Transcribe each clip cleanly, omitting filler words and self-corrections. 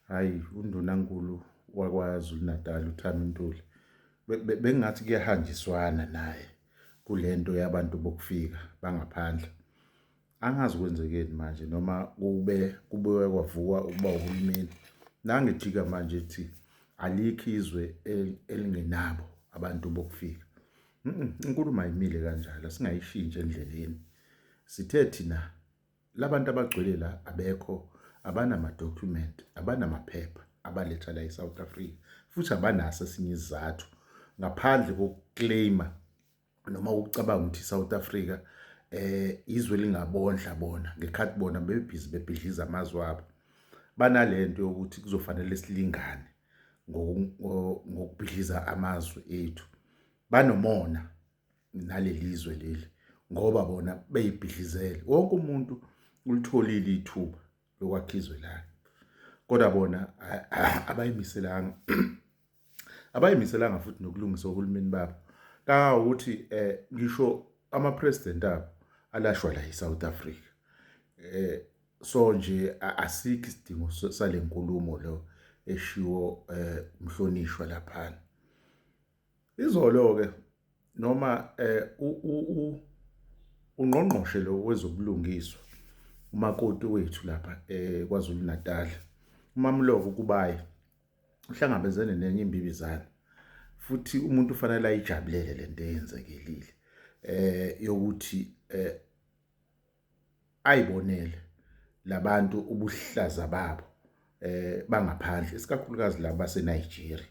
Hayi, undunankulu wakwaZulu Natal uThami Ntuli bengathi kuyahanjiswana naye kulento yabantu bokufika bangaphandle. Angazi kwenzekeni manje noma kube kwavukwa ukuba uhulumeni. Nangijika manje ethi alikho izwe elingenabo abantu bokufika. Inkulumo ayimile kanjalo, singayishintsha endleleni. Sithe thina labantu abagcwele la abekho, abanama-document, abanamaphepha abaletha la eSouth Africa, futhi abanaso esinye isizathu ngaphandle kokuclaima noma ukucabanga ukuthi iSouth Africa izwe lingabondla bona ngekhathi bona bebhizi bebhidliza amazwe abo. Banalento yokuthi kuzofanele silingane ngokubhidliza amazwe ethu. Banomona naleli zwe leli ngoba bona beyibhidlizele. Wonke umuntu ulitholile ithuba lokwakha izwe lakhe. Kodwa bona abayimiselanga futhi nokulungisa uhulumeni babo. Ukuthi ngisho ama-president abo alashwa la eSouth Africa. So nje asikho isidingo sale nkulumo lo eshiwo umhlonishwa laphana. Izolo-ke noma ungqongqoshe lo wezobulungiswa umakoti wethu lapha kwaZulu Natal, uMamloko Kubayi, uhlangabezene nenye imbibizana futhi umuntu ufanele ayijabulele lento eyenzekelile yokuthi ayibonele labantu ubuhlaza babo bangaphandle, isikakhulukazi laba baseNigeria.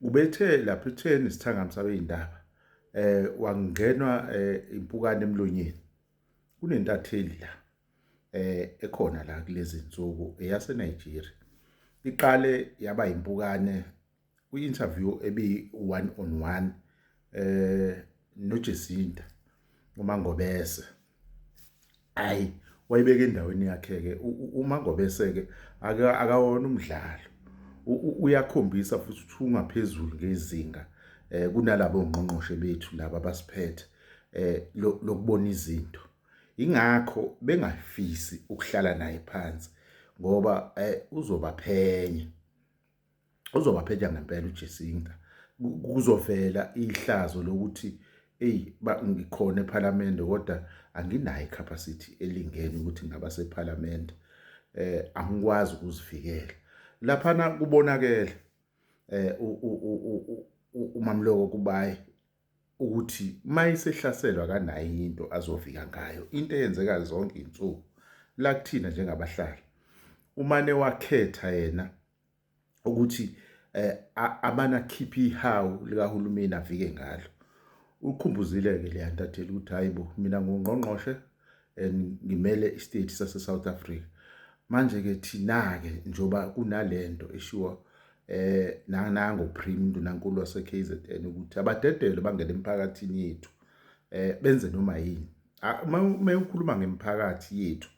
Ubethe lapha etheni isithangami sabeyindaba wangenwa impukane emlonyeni. Kunentatheli la ekhona la kulezi insuku eyaseNigeria. Iqale yaba impukane kwi-interview ebi 1-on-1 noJesinta uMangobese. Hayi, wayibeka endaweni yakhe-ke uMangobese-ke akawona umdlalo. Uyakhombisa futhi ukuthi ungaphezulu ngezinga kunalabo ngqongqoshe bethu laba abasiphethe lokubona izinto. Ingakho bengafisi ukuhlala naye phansi ngoba uzobaphenya ngempela uJesinta. Kuzovela ihlazo lokuthi ngikhona ePhalamende kodwa anginayo icapacity elingene ukuthi ngaba sePhalamende. Angikwazi ukuzivikela. Laphana kubonakele uMamloko Kubayi ukuthi mayisehlaselwa kanayo into azofika ngayo. Into eyenzeka zonke izinsuku la kuthina njengabahlali. Umane wakhetha yena ukuthi abana khiphi ihawu likahulumeni afike ngalo. Ukhumbuzile-ke le ntatheli ukuthi hayibo mina ngungqongqoshe ngimele istate sase-South Africa. Manje-ke thina-ke njoba kunalento eshiwa nango Prime undunankulu wase-KZN ukuthi abadedele bangene emphakathini yethu benze noma yini. Uma ukhuluma ngemiphakathi yethu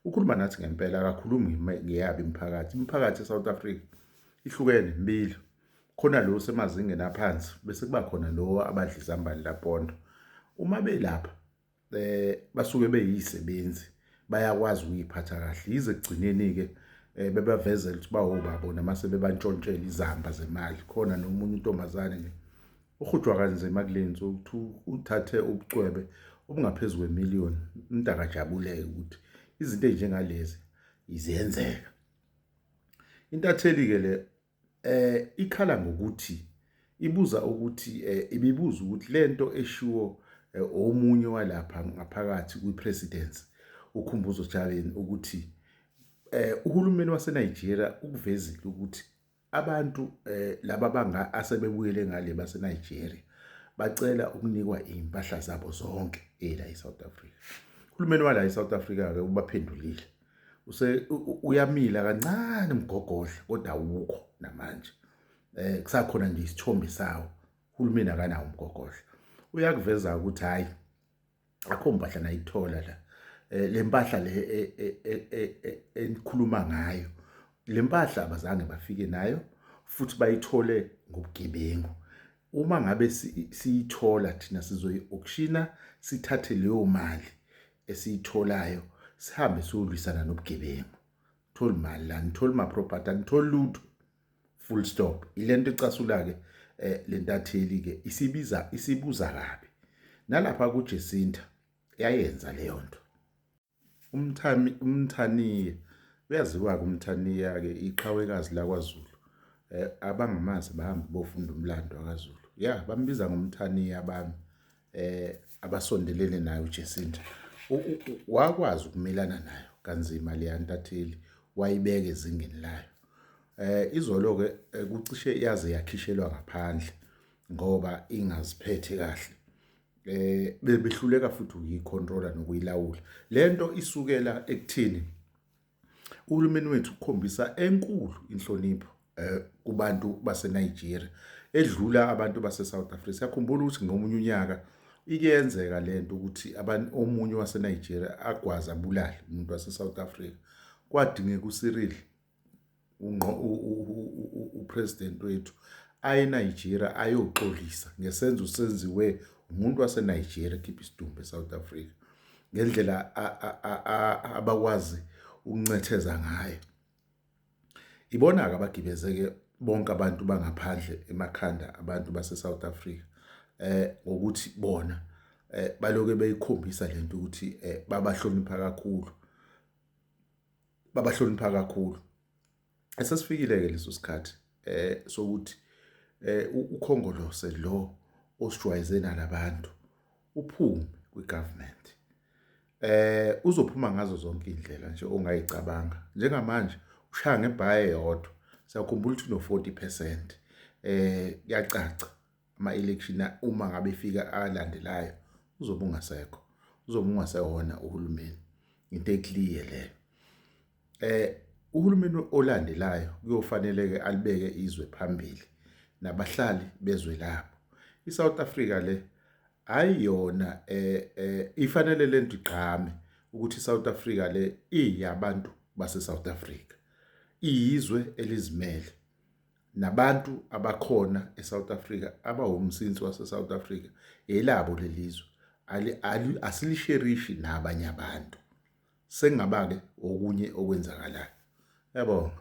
ukhuluma nathi ngempela, akakhulumi ngeyabi imiphakathi. Imiphakathi eSouth Africa ihlukene mbili. Khona lo semazingeni aphansi bese kuba khona lo abadlizambali laPondo. Uma belapha basuke beyisebenzi bayakwazi ukuyiphatha kahle. Yize ekugcineni-ke bebavezela ukuthi bawobabo namase bebantshontshela izamba zemali. Khona nomunye untombazane nje uhujwa kanzima kulenzo ukuthi uthathe ubucwebe obungaphezulu kwe-1,000,000. Umuntu akajabuleke ukuthi izinto ezinjengalezi izenzeka. Intatheli-ke le ikhala ngokuthi ibibuza ukuthi lento eshiwo omunye walapha ngaphakathi kwi-presidency uKhumbuzo Ntshavheni ukuthi uhulumeni waseNigeria ukuvezile ukuthi abantu laba asebebuyele ngale baseNigeria bacela ukunikwa impahla zabo zonke la eSouth Africa. Uhulumeni wala eSouth Africa-ke ubaphendulile. Uyamila kancane umgogodla kodwa awukho namanje. Kusakhona nje isithombe sawo. Uhulumeni akanawo umgogodla. Uyakuveza ukuthi hayi akho mpahla nayithola la. Le mpahla le enikhuluma ngayo. Le mpahla abazange bafike nayo futhi bayithole ngobugebengu. Uma ngabe siyithola thina sizoyi-auctiona sithathe leyo mali esiyitholayo sihambe siyolwisana nobugebengu. tholi imali la, ngitholi ma property, ngitholi lutho, full stop. Ilento ecasula ke lentatheli ke isibuza kabi. Nalapha kuJacinta yayenza leyo nto. Umthaniya uyaziwa ke umthaniya ke iqhawekazi lakwaZulu. Abangamazi bahamba bofunda umlando wakaZulu. Yeah, bambiza ngomthaniya bami abasondelene naye uJacinta. Wakwazi ukumelana nayo kanzima leya ntatheli, wayibeka ezingeni layo. Izolo ke kucishe yaze yakhishelwa ngaphandle ngoba ingaziphethe kahle. Bebehluleka futhi ukuyicontrola nokuyilawula. Lento isukela ekuthini uhulumeni wethu ukukhombisa enkulu inhlonipho kubantu baseNigeria edlula abantu base-South Africa. Siyakhumbula ukuthi ngomunye unyaka ikuyenzeka lento ukuthi omunye waseNigeria agwaza abulale umuntu wase-South Africa. Kwadingeka uCyril upresident wethu aye eNigeria ayoxolisa ngesenzo senziwe umuntu waseNigeria ekhipha isidumbu eSouth Africa, ngendlela abakwazi ukuncetheza ngayo. Ibona-ke abagibezeke bonke abantu bangaphandle emakhanda abantu base-South Africa ngokuthi bona baloke beyikhombisa lento ukuthi babahlonipha kakhulu. Esesifikile ke leso sikhathi sokuthi ukhongolose lo osijwayeze nalabantu uphume kwigovernment. Uzophuma ngazo zonke indlela nje ongayicabanga. Njengamanje ushaya ngebhaye yodwa. Siyakhumbula ukuthi no40%. Kuyacaca ama-election uma ngabe efika alandelayo uzobe ungasekho. Uzobe ungasewona uhulumeni. Into eclear leyo. Uhulumeni olandelayo kuyofanele ke alibeke izwe phambili nabahlali bezwe labo. ISouth Africa le ayiyona ifanele lento igqame ukuthi iSouth Africa le iyabantu base-South Africa. Iyizwe elizimele. Nabantu abakhona eSouth Africa abawumsinsi wase-South Africa elabo lelizwe. Asilisherishi nabanye abantu. Sengaba ke okunye okwenzakalayo. Yabonga.